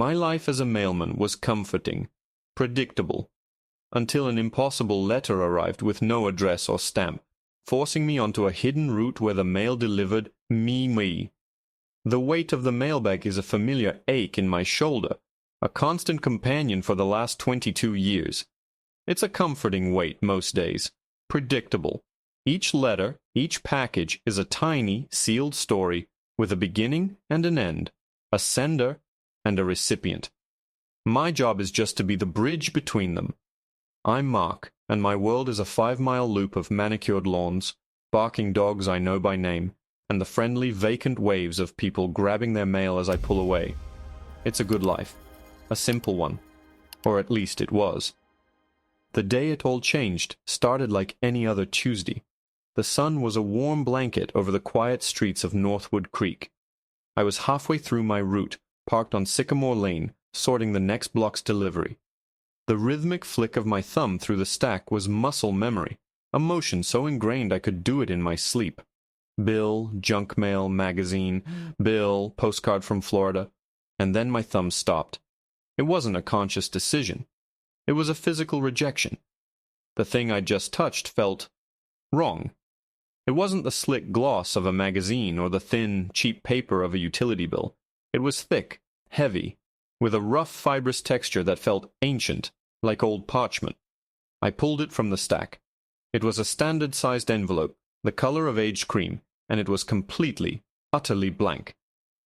My life as a mailman was comforting, predictable, until an impossible letter arrived with no address or stamp, forcing me onto a hidden route where the mail delivered me. The weight of the mailbag is a familiar ache in my shoulder, a constant companion for the last 22 years. It's a comforting weight most days, predictable. Each letter, each package is a tiny, sealed story with a beginning and an end, a sender and a recipient. My job is just to be the bridge between them. I'm Mark, and my world is a 5-mile loop of manicured lawns, barking dogs I know by name, and the friendly, vacant waves of people grabbing their mail as I pull away. It's a good life. A simple one. Or at least it was. The day it all changed started like any other Tuesday. The sun was a warm blanket over the quiet streets of Northwood Creek. I was halfway through my route, parked on Sycamore Lane, sorting the next block's delivery. The rhythmic flick of my thumb through the stack was muscle memory, a motion so ingrained I could do it in my sleep. Bill, junk mail, magazine, bill, postcard from Florida, and then my thumb stopped. It wasn't a conscious decision. It was a physical rejection. The thing I'd just touched felt wrong. It wasn't the slick gloss of a magazine or the thin, cheap paper of a utility bill. It was thick, heavy, with a rough, fibrous texture that felt ancient, like old parchment. I pulled it from the stack. It was a standard-sized envelope, the color of aged cream, and it was completely, utterly blank.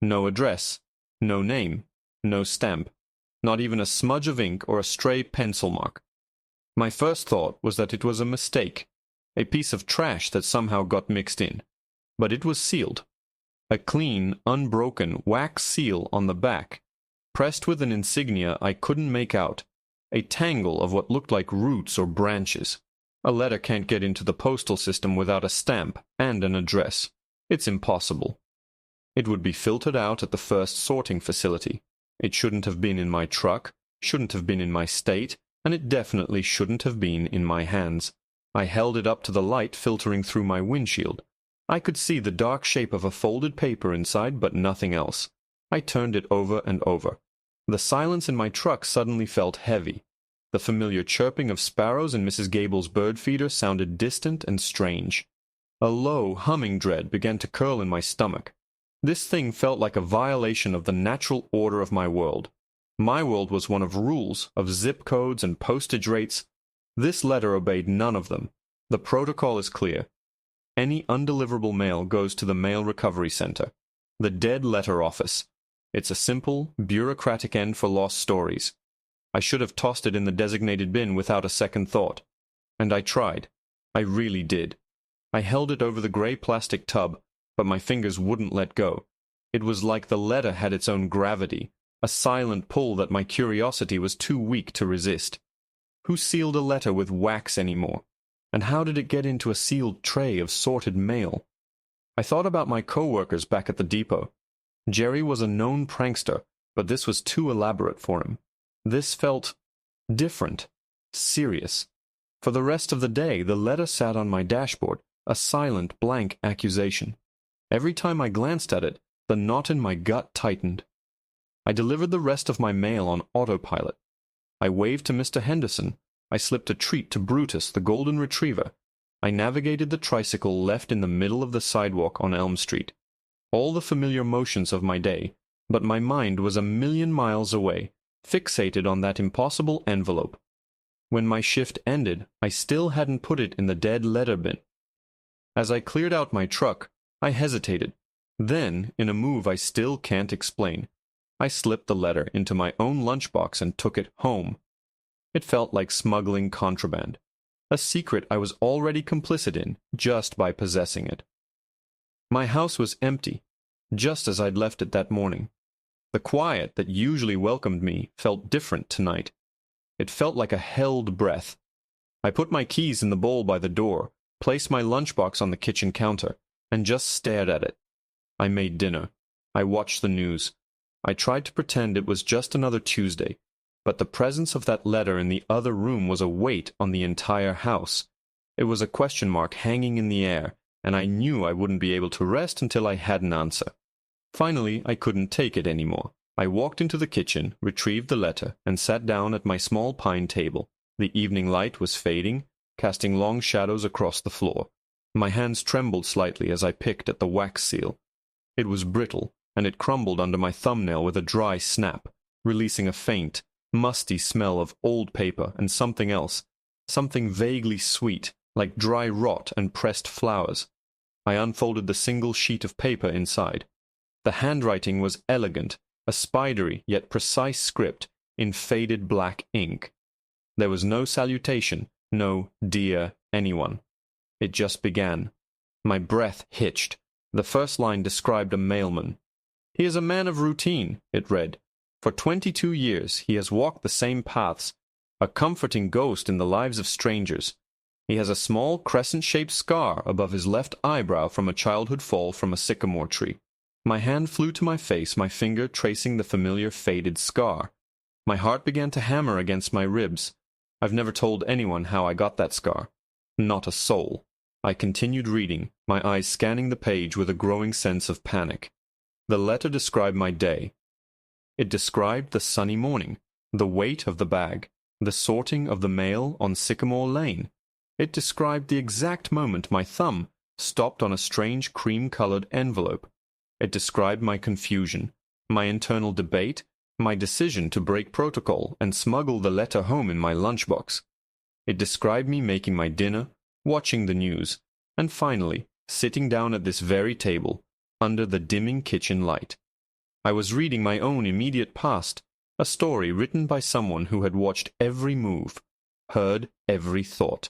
No address, no name, no stamp, not even a smudge of ink or a stray pencil mark. My first thought was that it was a mistake, a piece of trash that somehow got mixed in. But it was sealed. A clean, unbroken wax seal on the back, pressed with an insignia I couldn't make out, a tangle of what looked like roots or branches. A letter can't get into the postal system without a stamp and an address. It's impossible. It would be filtered out at the first sorting facility. It shouldn't have been in my truck, shouldn't have been in my state, and it definitely shouldn't have been in my hands. I held it up to the light filtering through my windshield. I could see the dark shape of a folded paper inside, but nothing else. I turned it over and over. The silence in my truck suddenly felt heavy. The familiar chirping of sparrows in Mrs. Gable's bird feeder sounded distant and strange. A low, humming dread began to curl in my stomach. This thing felt like a violation of the natural order of my world. My world was one of rules, of zip codes and postage rates. This letter obeyed none of them. The protocol is clear. Any undeliverable mail goes to the Mail Recovery Center, the dead letter office. It's a simple, bureaucratic end for lost stories. I should have tossed it in the designated bin without a second thought. And I tried. I really did. I held it over the gray plastic tub, but my fingers wouldn't let go. It was like the letter had its own gravity, a silent pull that my curiosity was too weak to resist. Who sealed a letter with wax anymore? And how did it get into a sealed tray of sorted mail? I thought about my co-workers back at the depot. Jerry was a known prankster, but this was too elaborate for him. This felt different, serious. For the rest of the day, the letter sat on my dashboard, a silent, blank accusation. Every time I glanced at it, the knot in my gut tightened. I delivered the rest of my mail on autopilot. I waved to Mr. Henderson. I slipped a treat to Brutus, the golden retriever. I navigated the tricycle left in the middle of the sidewalk on Elm Street. All the familiar motions of my day, but my mind was a million miles away, fixated on that impossible envelope. When my shift ended, I still hadn't put it in the dead letter bin. As I cleared out my truck, I hesitated. Then, in a move I still can't explain, I slipped the letter into my own lunchbox and took it home. It felt like smuggling contraband, a secret I was already complicit in just by possessing it. My house was empty, just as I'd left it that morning. The quiet that usually welcomed me felt different tonight. It felt like a held breath. I put my keys in the bowl by the door, placed my lunchbox on the kitchen counter, and just stared at it. I made dinner. I watched the news. I tried to pretend it was just another Tuesday, but the presence of that letter in the other room was a weight on the entire house. It was a question mark hanging in the air, and I knew I wouldn't be able to rest until I had an answer. Finally, I couldn't take it anymore. I walked into the kitchen, retrieved the letter, and sat down at my small pine table. The evening light was fading, casting long shadows across the floor. My hands trembled slightly as I picked at the wax seal. It was brittle, and it crumbled under my thumbnail with a dry snap, releasing a faint, musty smell of old paper and something else, something vaguely sweet, like dry rot and pressed flowers. I unfolded the single sheet of paper inside. The handwriting was elegant, a spidery yet precise script in faded black ink. There was no salutation, no "Dear anyone." It just began. My breath hitched. The first line described a mailman. "He is a man of routine," it read. "For 22 years he has walked the same paths, a comforting ghost in the lives of strangers. He has a small crescent-shaped scar above his left eyebrow from a childhood fall from a sycamore tree." My hand flew to my face, my finger tracing the familiar faded scar. My heart began to hammer against my ribs. I've never told anyone how I got that scar. Not a soul. I continued reading, my eyes scanning the page with a growing sense of panic. The letter described my day. It described the sunny morning, the weight of the bag, the sorting of the mail on Sycamore Lane. It described the exact moment my thumb stopped on a strange cream-colored envelope. It described my confusion, my internal debate, my decision to break protocol and smuggle the letter home in my lunchbox. It described me making my dinner, watching the news, and finally sitting down at this very table, under the dimming kitchen light. I was reading my own immediate past, a story written by someone who had watched every move, heard every thought.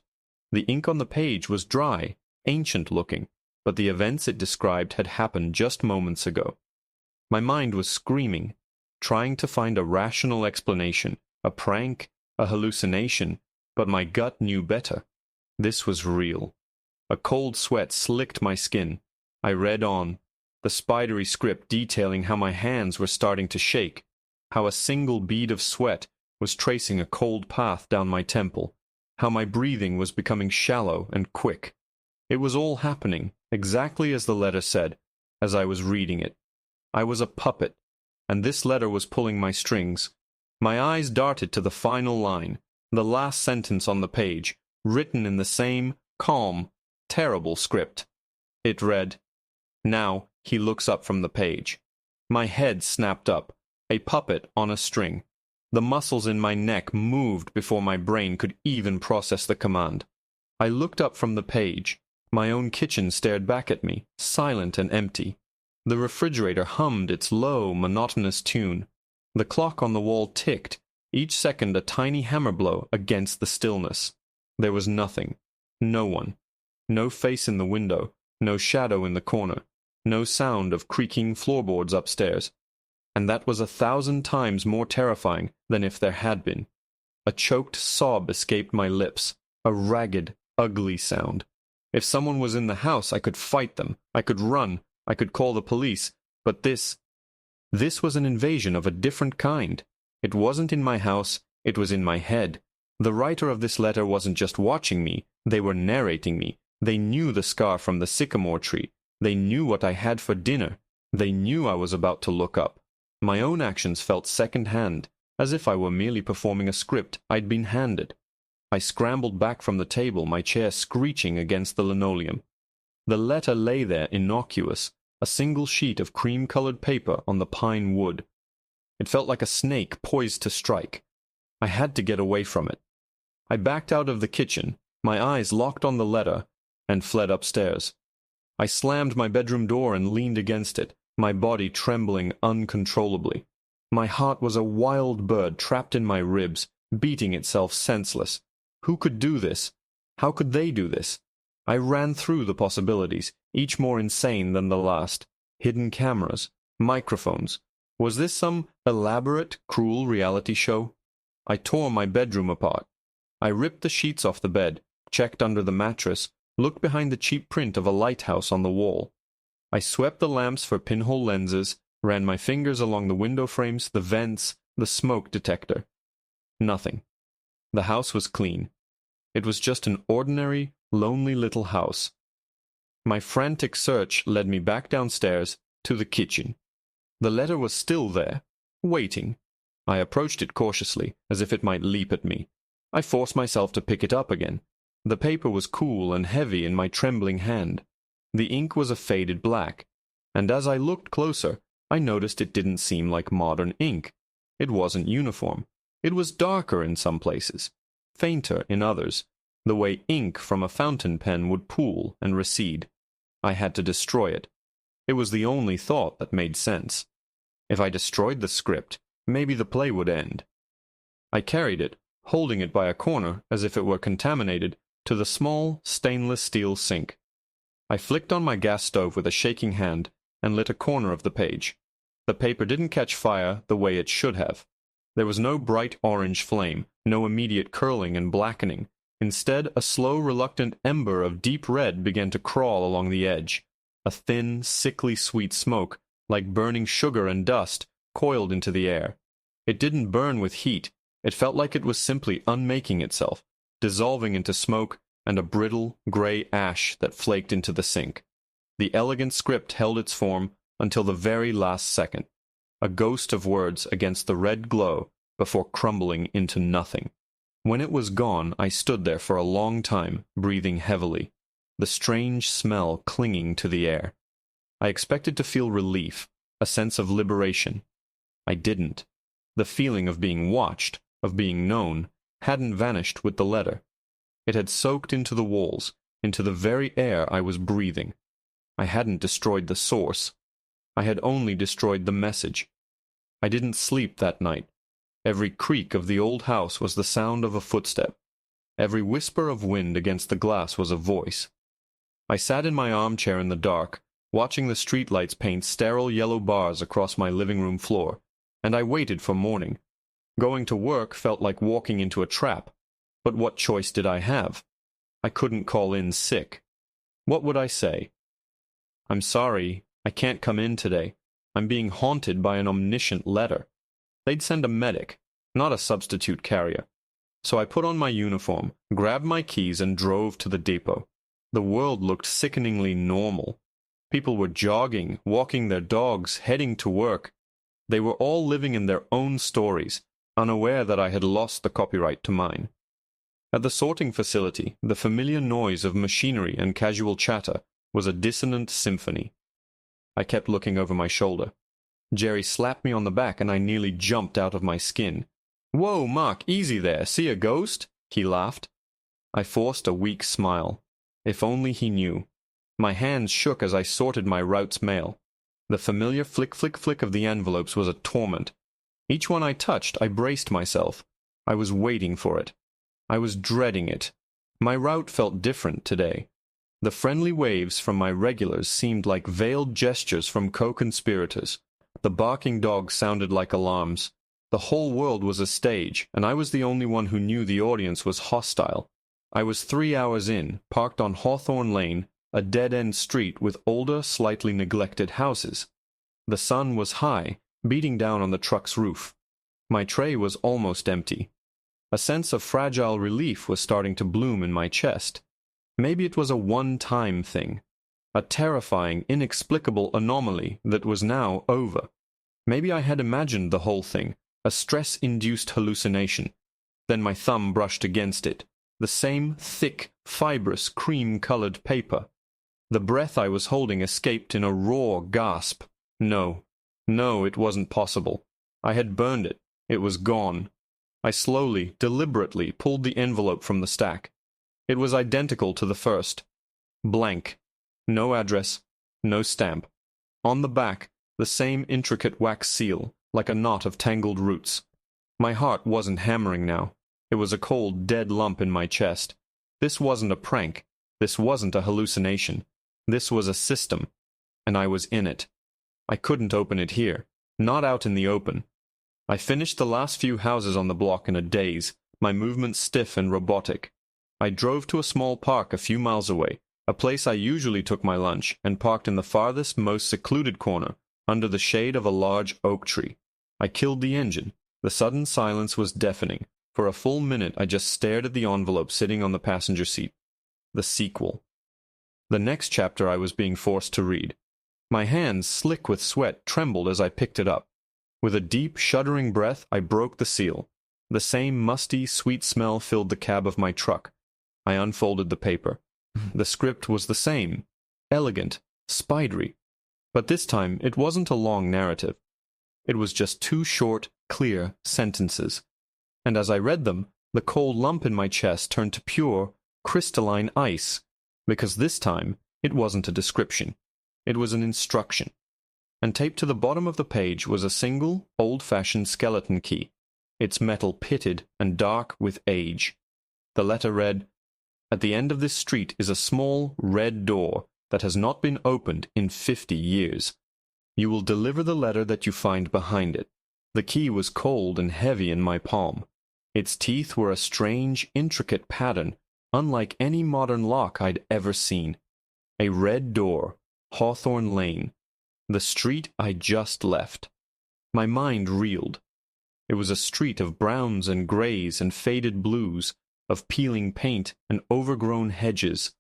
The ink on the page was dry, ancient-looking, but the events it described had happened just moments ago. My mind was screaming, trying to find a rational explanation, a prank, a hallucination, but my gut knew better. This was real. A cold sweat slicked my skin. I read on, the spidery script detailing how my hands were starting to shake, how a single bead of sweat was tracing a cold path down my temple, how my breathing was becoming shallow and quick. It was all happening, exactly as the letter said, as I was reading it. I was a puppet, and this letter was pulling my strings. My eyes darted to the final line, the last sentence on the page, written in the same calm, terrible script. It read, "Now he looks up from the page." My head snapped up, a puppet on a string. The muscles in my neck moved before my brain could even process the command. I looked up from the page. My own kitchen stared back at me, silent and empty. The refrigerator hummed its low, monotonous tune. The clock on the wall ticked, each second a tiny hammer blow against the stillness. There was nothing, no one, no face in the window, no shadow in the corner, no sound of creaking floorboards upstairs. And that was 1,000 times more terrifying than if there had been. A choked sob escaped my lips, a ragged, ugly sound. If someone was in the house, I could fight them, I could run, I could call the police, but this was an invasion of a different kind. It wasn't in my house, it was in my head. The writer of this letter wasn't just watching me, they were narrating me. They knew the scar from the sycamore tree. They knew what I had for dinner. They knew I was about to look up. My own actions felt second-hand, as if I were merely performing a script I'd been handed. I scrambled back from the table, my chair screeching against the linoleum. The letter lay there innocuous, a single sheet of cream-colored paper on the pine wood. It felt like a snake poised to strike. I had to get away from it. I backed out of the kitchen, my eyes locked on the letter, and fled upstairs. I slammed my bedroom door and leaned against it, my body trembling uncontrollably. My heart was a wild bird trapped in my ribs, beating itself senseless. Who could do this? How could they do this? I ran through the possibilities, each more insane than the last. Hidden cameras, microphones. Was this some elaborate, cruel reality show? I tore my bedroom apart. I ripped the sheets off the bed, checked under the mattress, looked behind the cheap print of a lighthouse on the wall. I swept the lamps for pinhole lenses, ran my fingers along the window frames, the vents, the smoke detector. Nothing. The house was clean. It was just an ordinary, lonely little house. My frantic search led me back downstairs to the kitchen. The letter was still there, waiting. I approached it cautiously, as if it might leap at me. I forced myself to pick it up again. The paper was cool and heavy in my trembling hand. The ink was a faded black, and as I looked closer, I noticed it didn't seem like modern ink. It wasn't uniform. It was darker in some places, fainter in others, the way ink from a fountain pen would pool and recede. I had to destroy it. It was the only thought that made sense. If I destroyed the script, maybe the play would end. I carried it, holding it by a corner as if it were contaminated, to the small stainless steel sink. I flicked on my gas stove with a shaking hand and lit a corner of the page. The paper didn't catch fire the way it should have. There was no bright orange flame, no immediate curling and blackening. Instead, a slow, reluctant ember of deep red began to crawl along the edge. A thin, sickly sweet smoke, like burning sugar and dust, coiled into the air. It didn't burn with heat. It felt like it was simply unmaking itself, dissolving into smoke and a brittle, gray ash that flaked into the sink. The elegant script held its form until the very last second, a ghost of words against the red glow before crumbling into nothing. When it was gone, I stood there for a long time, breathing heavily, the strange smell clinging to the air. I expected to feel relief, a sense of liberation. I didn't. The feeling of being watched, of being known, hadn't vanished with the letter. It had soaked into the walls, into the very air I was breathing. I hadn't destroyed the source. I had only destroyed the message. I didn't sleep that night. Every creak of the old house was the sound of a footstep. Every whisper of wind against the glass was a voice. I sat in my armchair in the dark, watching the streetlights paint sterile yellow bars across my living room floor, and I waited for morning. Going to work felt like walking into a trap. But what choice did I have? I couldn't call in sick. What would I say? "I'm sorry, I can't come in today. I'm being haunted by an omniscient letter." They'd send a medic, not a substitute carrier. So I put on my uniform, grabbed my keys, and drove to the depot. The world looked sickeningly normal. People were jogging, walking their dogs, heading to work. They were all living in their own stories, unaware that I had lost the copyright to mine. At the sorting facility, the familiar noise of machinery and casual chatter was a dissonant symphony. I kept looking over my shoulder. Jerry slapped me on the back and I nearly jumped out of my skin. "Whoa, Mark, easy there. See a ghost?" he laughed. I forced a weak smile. If only he knew. My hands shook as I sorted my route's mail. The familiar flick-flick-flick of the envelopes was a torment. Each one I touched, I braced myself. I was waiting for it. I was dreading it. My route felt different today. The friendly waves from my regulars seemed like veiled gestures from co-conspirators. The barking dogs sounded like alarms. The whole world was a stage, and I was the only one who knew the audience was hostile. I was 3 hours in, parked on Hawthorne Lane, a dead-end street with older, slightly neglected houses. The sun was high, beating down on the truck's roof. My tray was almost empty. A sense of fragile relief was starting to bloom in my chest. Maybe it was a one-time thing, a terrifying, inexplicable anomaly that was now over. Maybe I had imagined the whole thing, a stress-induced hallucination. Then my thumb brushed against it, the same thick, fibrous, cream-colored paper. The breath I was holding escaped in a raw gasp. No, it wasn't possible. I had burned it. It was gone. I slowly, deliberately pulled the envelope from the stack. It was identical to the first. Blank. No address. No stamp. On the back, the same intricate wax seal, like a knot of tangled roots. My heart wasn't hammering now. It was a cold, dead lump in my chest. This wasn't a prank. This wasn't a hallucination. This was a system, and I was in it. I couldn't open it here, not out in the open. I finished the last few houses on the block in a daze, my movements stiff and robotic. I drove to a small park a few miles away, a place I usually took my lunch, and parked in the farthest, most secluded corner, under the shade of a large oak tree. I killed the engine. The sudden silence was deafening. For a full minute I just stared at the envelope sitting on the passenger seat. The sequel. The next chapter I was being forced to read. My hands, slick with sweat, trembled as I picked it up. With a deep, shuddering breath, I broke the seal. The same musty, sweet smell filled the cab of my truck. I unfolded the paper. The script was the same, elegant, spidery. But this time it wasn't a long narrative. It was just 2 short, clear sentences. And as I read them, the cold lump in my chest turned to pure, crystalline ice, because this time it wasn't a description. It was an instruction. And taped to the bottom of the page was a single, old-fashioned skeleton key, its metal pitted and dark with age. The letter read, "At the end of this street is a small, red door that has not been opened in 50 years. You will deliver the letter that you find behind it." The key was cold and heavy in my palm. Its teeth were a strange, intricate pattern, unlike any modern lock I'd ever seen. A red door, Hawthorne Lane, the street I just left. My mind reeled. It was a street of browns and grays and faded blues, of peeling paint and overgrown hedges.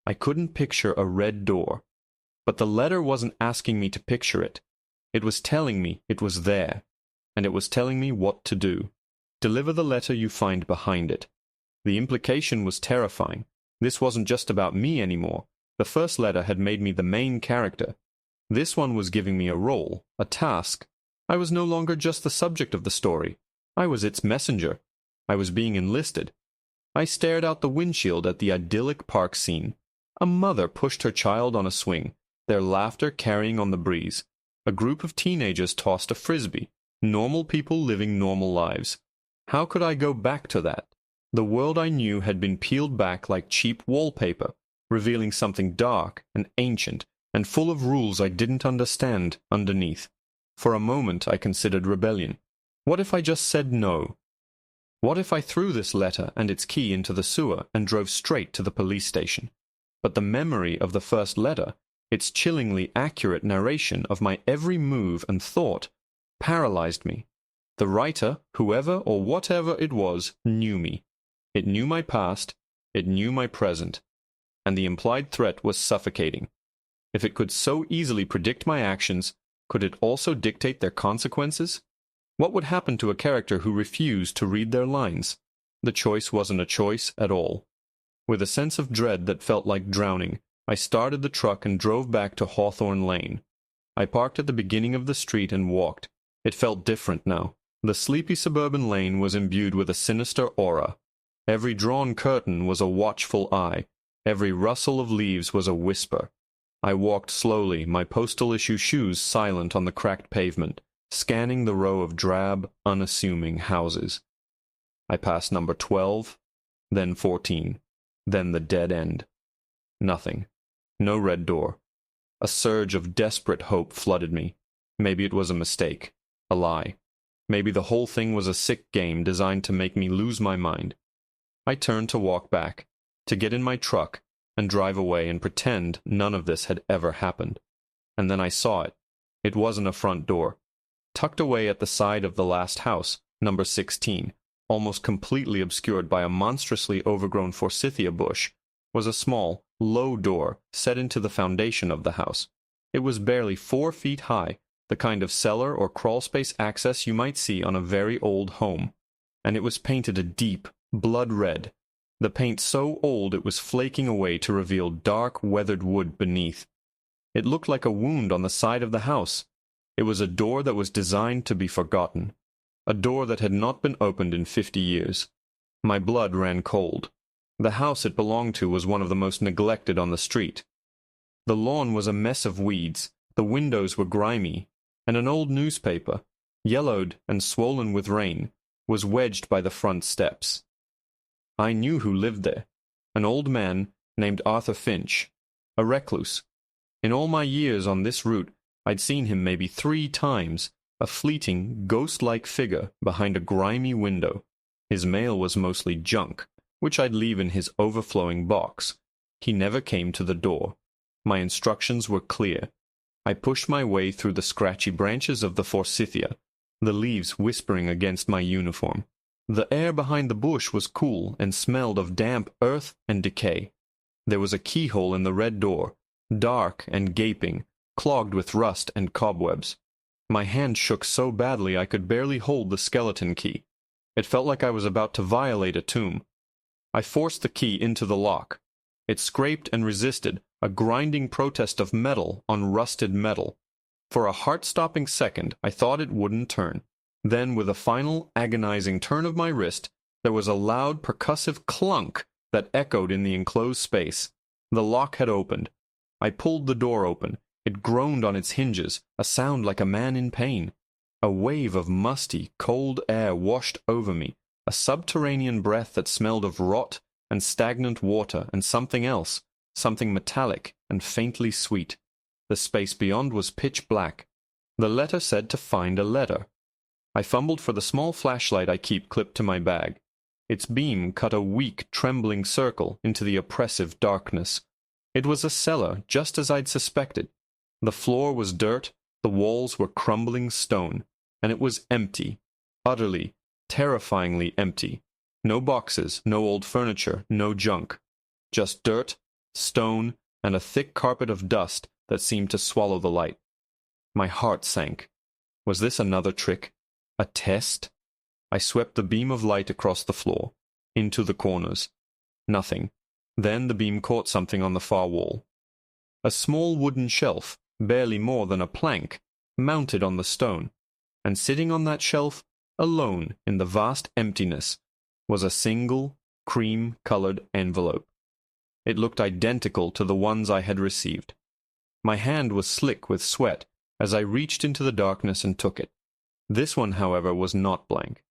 I couldn't picture a red door. But the letter wasn't asking me to picture it. It was telling me it was there, and it was telling me what to do. Deliver the letter you find behind it. The implication was terrifying. This wasn't just about me anymore. The first letter had made me the main character. This one was giving me a role, a task. I was no longer just the subject of the story. I was its messenger. I was being enlisted. I stared out the windshield at the idyllic park scene. A mother pushed her child on a swing, their laughter carrying on the breeze. A group of teenagers tossed a frisbee. Normal people living normal lives. How could I go back to that? The world I knew had been peeled back like cheap wallpaper, revealing something dark and ancient and full of rules I didn't understand underneath. For a moment I considered rebellion. What if I just said no? What if I threw this letter and its key into the sewer and drove straight to the police station? But the memory of the first letter, its chillingly accurate narration of my every move and thought, paralyzed me. The writer, whoever or whatever it was, knew me. It knew my past, it knew my present, and the implied threat was suffocating. If it could so easily predict my actions, could it also dictate their consequences? What would happen to a character who refused to read their lines? The choice wasn't a choice at all. With a sense of dread that felt like drowning, I started the truck and drove back to Hawthorne Lane. I parked at the beginning of the street and walked. It felt different now. The sleepy suburban lane was imbued with a sinister aura. Every drawn curtain was a watchful eye. Every rustle of leaves was a whisper. I walked slowly, my postal-issue shoes silent on the cracked pavement, scanning the row of drab, unassuming houses. I passed number 12, then 14, then the dead end. Nothing. No red door. A surge of desperate hope flooded me. Maybe it was a mistake, a lie. Maybe the whole thing was a sick game designed to make me lose my mind. I turned to walk back, to get in my truck and drive away and pretend none of this had ever happened. And then I saw it. It wasn't a front door. Tucked away at the side of the last house, number 16, almost completely obscured by a monstrously overgrown forsythia bush, was a small, low door set into the foundation of the house. It was barely 4 feet high, the kind of cellar or crawlspace access you might see on a very old home. And it was painted a deep, blood red, the paint so old it was flaking away to reveal dark, weathered wood beneath. It looked like a wound on the side of the house. It was a door that was designed to be forgotten, a door that had not been opened in 50 years. My blood ran cold. The house it belonged to was one of the most neglected on the street. The lawn was a mess of weeds, the windows were grimy, and an old newspaper, yellowed and swollen with rain, was wedged by the front steps. I knew who lived there, an old man named Arthur Finch, a recluse. In all my years on this route, I'd seen him maybe 3 times, a fleeting, ghost-like figure behind a grimy window. His mail was mostly junk, which I'd leave in his overflowing box. He never came to the door. My instructions were clear. I pushed my way through the scratchy branches of the forsythia, the leaves whispering against my uniform. The air behind the bush was cool and smelled of damp earth and decay. There was a keyhole in the red door, dark and gaping, clogged with rust and cobwebs. My hand shook so badly I could barely hold the skeleton key. It felt like I was about to violate a tomb. I forced the key into the lock. It scraped and resisted, a grinding protest of metal on rusted metal. For a heart-stopping second, I thought it wouldn't turn. Then, with a final, agonizing turn of my wrist, there was a loud, percussive clunk that echoed in the enclosed space. The lock had opened. I pulled the door open. It groaned on its hinges, a sound like a man in pain. A wave of musty, cold air washed over me, a subterranean breath that smelled of rot and stagnant water and something else, something metallic and faintly sweet. The space beyond was pitch black. The letter said to find a letter. I fumbled for the small flashlight I keep clipped to my bag. Its beam cut a weak, trembling circle into the oppressive darkness. It was a cellar, just as I'd suspected. The floor was dirt, the walls were crumbling stone, and it was empty, utterly, terrifyingly empty. No boxes, no old furniture, no junk. Just dirt, stone, and a thick carpet of dust that seemed to swallow the light. My heart sank. Was this another trick? A test? I swept the beam of light across the floor, into the corners. Nothing. Then the beam caught something on the far wall. A small wooden shelf, barely more than a plank, mounted on the stone, and sitting on that shelf, alone in the vast emptiness, was a single, cream-colored envelope. It looked identical to the ones I had received. My hand was slick with sweat as I reached into the darkness and took it. This one, however, was not blank.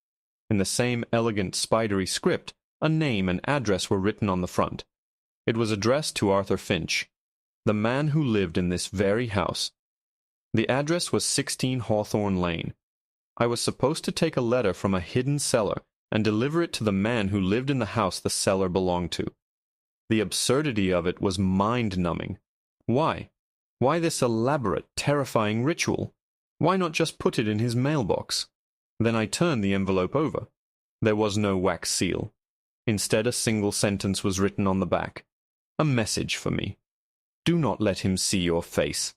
In the same elegant, spidery script, a name and address were written on the front. It was addressed to Arthur Finch, the man who lived in this very house. The address was 16 Hawthorne Lane. I was supposed to take a letter from a hidden cellar and deliver it to the man who lived in the house the cellar belonged to. The absurdity of it was mind-numbing. Why? Why this elaborate, terrifying ritual? Why not just put it in his mailbox? Then I turned the envelope over. There was no wax seal. Instead, a single sentence was written on the back. A message for me. Do not let him see your face.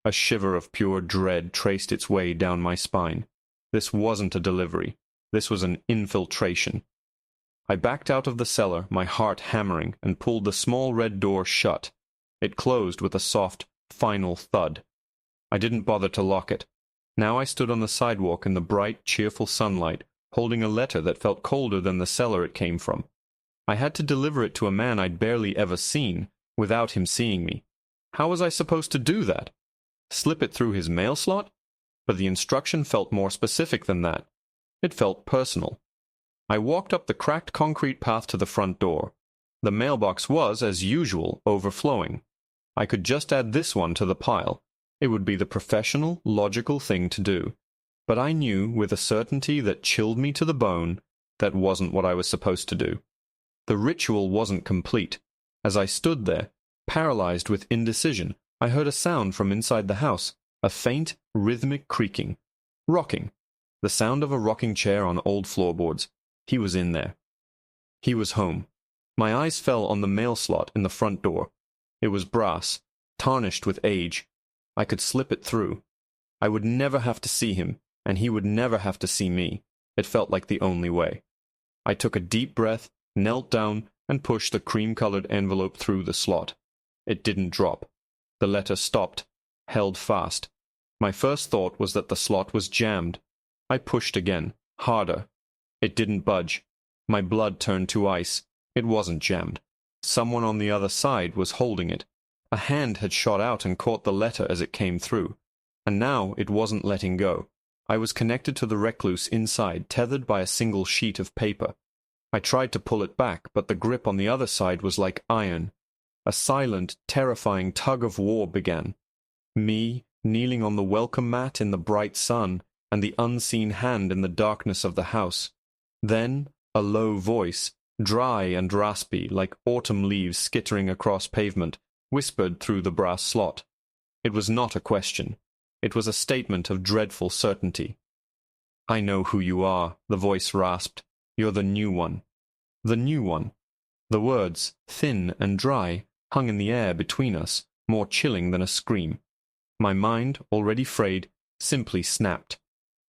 A shiver of pure dread traced its way down my spine. This wasn't a delivery. This was an infiltration. I backed out of the cellar, my heart hammering, and pulled the small red door shut. It closed with a soft, final thud. I didn't bother to lock it. Now I stood on the sidewalk in the bright, cheerful sunlight, holding a letter that felt colder than the cellar it came from. I had to deliver it to a man I'd barely ever seen, without him seeing me. How was I supposed to do that? Slip it through his mail slot? But the instruction felt more specific than that. It felt personal. I walked up the cracked concrete path to the front door. The mailbox was, as usual, overflowing. I could just add this one to the pile. It would be the professional, logical thing to do. But I knew, with a certainty that chilled me to the bone, that wasn't what I was supposed to do. The ritual wasn't complete. As I stood there, paralyzed with indecision, I heard a sound from inside the house, a faint, rhythmic creaking. Rocking. The sound of a rocking chair on old floorboards. He was in there. He was home. My eyes fell on the mail slot in the front door. It was brass, tarnished with age. I could slip it through. I would never have to see him, and he would never have to see me. It felt like the only way. I took a deep breath, knelt down, and pushed the cream-colored envelope through the slot. It didn't drop. The letter stopped, held fast. My first thought was that the slot was jammed. I pushed again, harder. It didn't budge. My blood turned to ice. It wasn't jammed. Someone on the other side was holding it. A hand had shot out and caught the letter as it came through. And now it wasn't letting go. I was connected to the recluse inside, tethered by a single sheet of paper. I tried to pull it back, but the grip on the other side was like iron. A silent, terrifying tug of war began. Me, kneeling on the welcome mat in the bright sun, and the unseen hand in the darkness of the house. Then a low voice, dry and raspy, like autumn leaves skittering across pavement, whispered through the brass slot. It was not a question. It was a statement of dreadful certainty. "I know who you are," the voice rasped. "You're the new one." The new one. The words, thin and dry, hung in the air between us, more chilling than a scream. My mind, already frayed, simply snapped.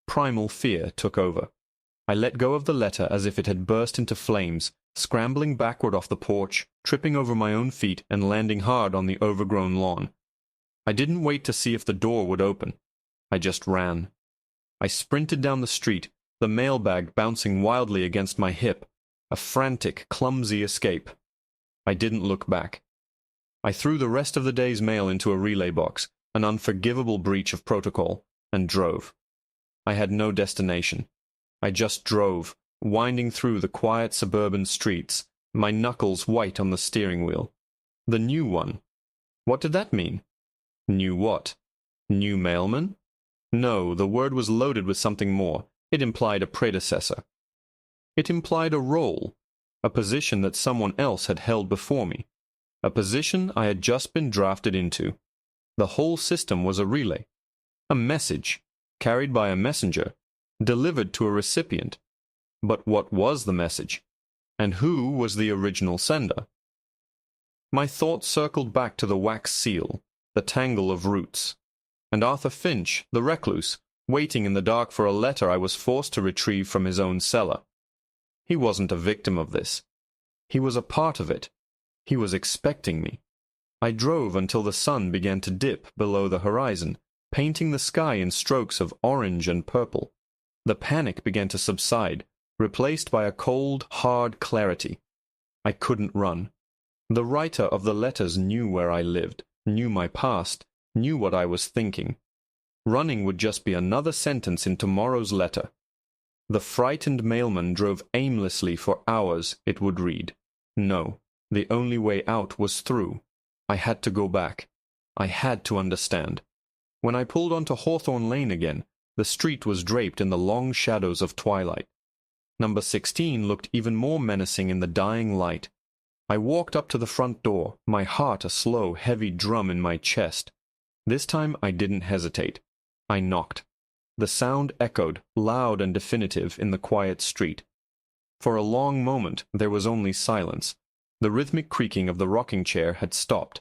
Primal fear took over. I let go of the letter as if it had burst into flames, scrambling backward off the porch, tripping over my own feet and landing hard on the overgrown lawn. I didn't wait to see if the door would open. I just ran. I sprinted down the street, the mailbag bouncing wildly against my hip, a frantic, clumsy escape. I didn't look back. I threw the rest of the day's mail into a relay box, an unforgivable breach of protocol, and drove. I had no destination. I just drove, winding through the quiet suburban streets, my knuckles white on the steering wheel. The new one. What did that mean? New what? New mailman? No, the word was loaded with something more. It implied a predecessor. It implied a role, a position that someone else had held before me, a position I had just been drafted into. The whole system was a relay, a message, carried by a messenger, delivered to a recipient. But what was the message? And who was the original sender? My thoughts circled back to the wax seal, the tangle of roots, and Arthur Finch, the recluse, waiting in the dark for a letter I was forced to retrieve from his own cellar. He wasn't a victim of this. He was a part of it. He was expecting me. I drove until the sun began to dip below the horizon, painting the sky in strokes of orange and purple. The panic began to subside, replaced by a cold, hard clarity. I couldn't run. The writer of the letters knew where I lived, knew my past, knew what I was thinking. Running would just be another sentence in tomorrow's letter. The frightened mailman drove aimlessly for hours, it would read. No, the only way out was through. I had to go back. I had to understand. When I pulled onto Hawthorne Lane again, the street was draped in the long shadows of twilight. Number 16 looked even more menacing in the dying light. I walked up to the front door, my heart a slow, heavy drum in my chest. This time I didn't hesitate. I knocked. The sound echoed, loud and definitive, in the quiet street. For a long moment there was only silence. The rhythmic creaking of the rocking chair had stopped.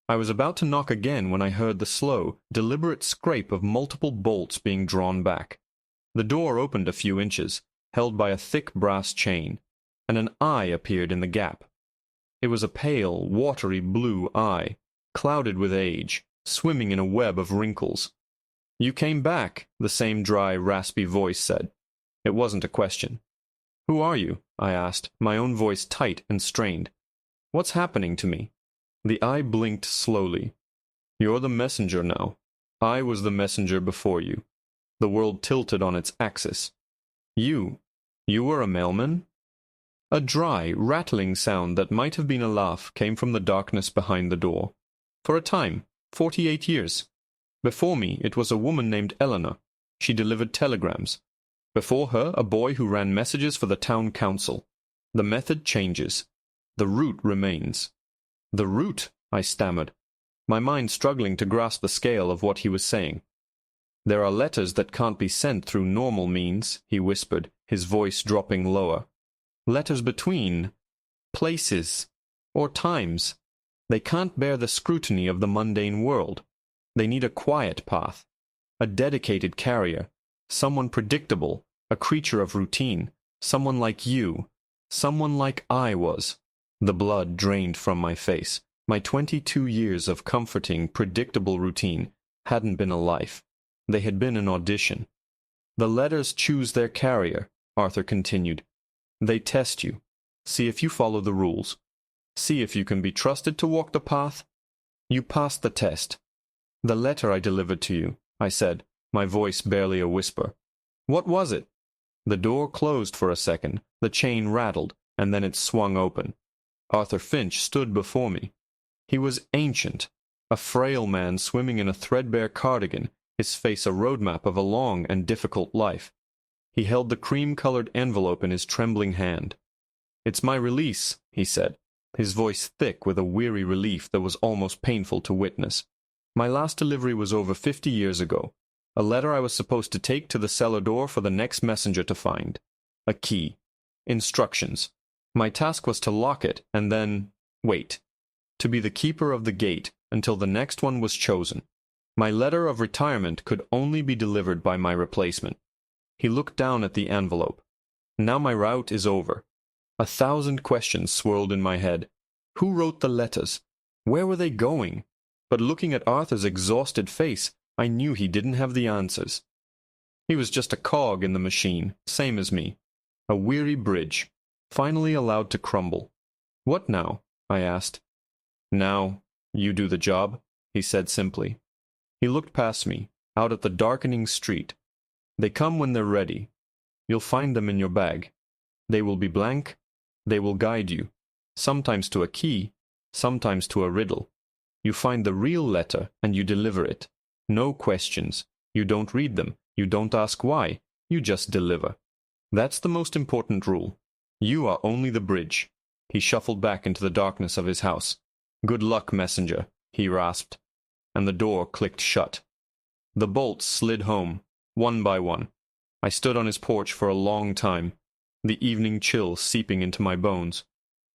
I was about to knock again when I heard the slow, deliberate scrape of multiple bolts being drawn back. The door opened a few inches, held by a thick brass chain, and an eye appeared in the gap. It was a pale, watery blue eye, clouded with age, swimming in a web of wrinkles. "You came back," the same dry, raspy voice said. It wasn't a question. "Who are you?" I asked, my own voice tight and strained. "What's happening to me?" The eye blinked slowly. "You're the messenger now. I was the messenger before you." The world tilted on its axis. You were a mailman?" A dry, rattling sound that might have been a laugh came from the darkness behind the door. "For a time, 48 years. Before me it was a woman named Eleanor. She delivered telegrams. Before her a boy who ran messages for the town council. The method changes. The route remains." "The route?" I stammered, my mind struggling to grasp the scale of what he was saying. "There are letters that can't be sent through normal means," he whispered, his voice dropping lower. "Letters between places or times. They can't bear the scrutiny of the mundane world. They need a quiet path, a dedicated carrier, someone predictable, a creature of routine, someone like you, someone like I was." The blood drained from my face. My 22 years of comforting, predictable routine hadn't been a life. They had been an audition. "The letters choose their carrier," Arthur continued. "They test you. See if you follow the rules. See if you can be trusted to walk the path. You passed the test. The letter I delivered to you," I said, my voice barely a whisper. "What was it?" The door closed for a second, the chain rattled, and then it swung open. Arthur Finch stood before me. He was ancient, a frail man swimming in a threadbare cardigan, his face a roadmap of a long and difficult life. He held the cream-colored envelope in his trembling hand. "It's my release," he said, his voice thick with a weary relief that was almost painful to witness. "My last delivery was over 50 years ago. A letter I was supposed to take to the cellar door for the next messenger to find. A key. Instructions. My task was to lock it and then wait. To be the keeper of the gate until the next one was chosen. My letter of retirement could only be delivered by my replacement. He looked down at the envelope. Now my route is over. 1,000 questions swirled in my head. Who wrote the letters? Where were they going? But looking at Arthur's exhausted face, I knew he didn't have the answers. He was just a cog in the machine, same as me. A weary bridge, finally allowed to crumble. What now? I asked. Now, you do the job, he said simply. He looked past me, out at the darkening street. They come when they're ready. You'll find them in your bag. They will be blank. They will guide you, sometimes to a key, sometimes to a riddle. You find the real letter and you deliver it. No questions. You don't read them. You don't ask why. You just deliver. That's the most important rule. You are only the bridge. He shuffled back into the darkness of his house. Good luck, messenger, he rasped, and the door clicked shut. The bolts slid home, one by one. I stood on his porch for a long time, the evening chill seeping into my bones.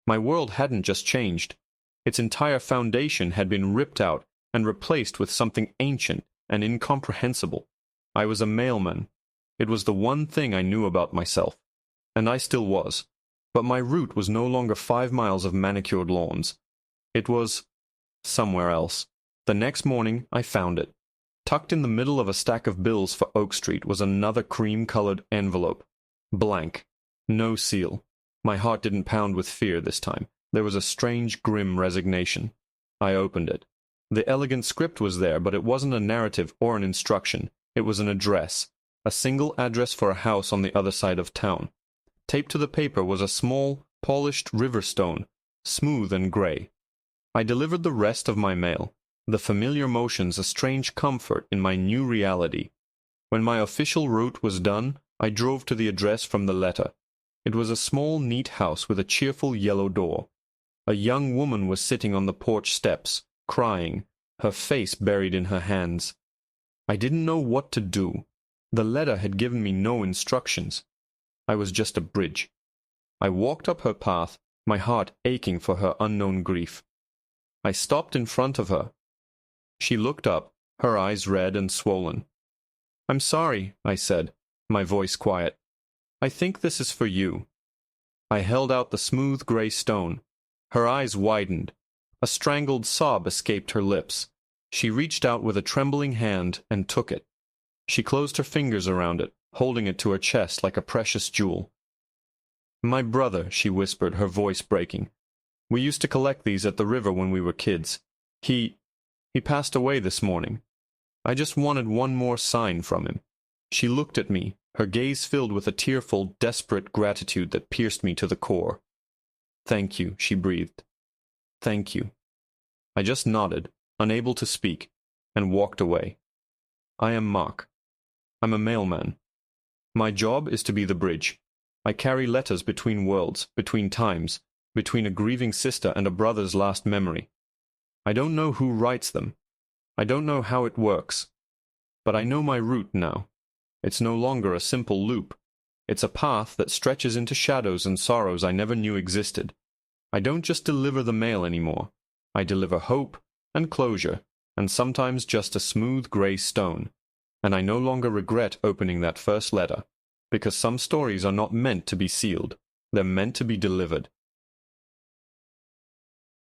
My world hadn't just changed. Its entire foundation had been ripped out and replaced with something ancient and incomprehensible. I was a mailman. It was the one thing I knew about myself. And I still was. But my route was no longer 5 miles of manicured lawns. It was somewhere else. The next morning, I found it. Tucked in the middle of a stack of bills for Oak Street was another cream-colored envelope. Blank. No seal. My heart didn't pound with fear this time. There was a strange, grim resignation. I opened it. The elegant script was there, but it wasn't a narrative or an instruction. It was an address. A single address for a house on the other side of town. Taped to the paper was a small, polished river stone, smooth and gray. I delivered the rest of my mail, the familiar motions a strange comfort in my new reality. When my official route was done, I drove to the address from the letter. It was a small, neat house with a cheerful yellow door. A young woman was sitting on the porch steps, crying, her face buried in her hands. I didn't know what to do. The letter had given me no instructions. I was just a bridge. I walked up her path, my heart aching for her unknown grief. I stopped in front of her. She looked up, her eyes red and swollen. "I'm sorry," I said, my voice quiet. "I think this is for you." I held out the smooth gray stone. Her eyes widened. A strangled sob escaped her lips. She reached out with a trembling hand and took it. She closed her fingers around it, holding it to her chest like a precious jewel. "My brother," she whispered, her voice breaking. "We used to collect these at the river when we were kids. He passed away this morning. I just wanted one more sign from him." She looked at me, her gaze filled with a tearful, desperate gratitude that pierced me to the core. "Thank you," she breathed. "Thank you." I just nodded, unable to speak, and walked away. I am Mark. I'm a mailman. My job is to be the bridge. I carry letters between worlds, between times, between a grieving sister and a brother's last memory. I don't know who writes them. I don't know how it works. But I know my route now. It's no longer a simple loop. It's a path that stretches into shadows and sorrows I never knew existed. I don't just deliver the mail anymore. I deliver hope and closure, and sometimes just a smooth gray stone. And I no longer regret opening that first letter, because some stories are not meant to be sealed. They're meant to be delivered.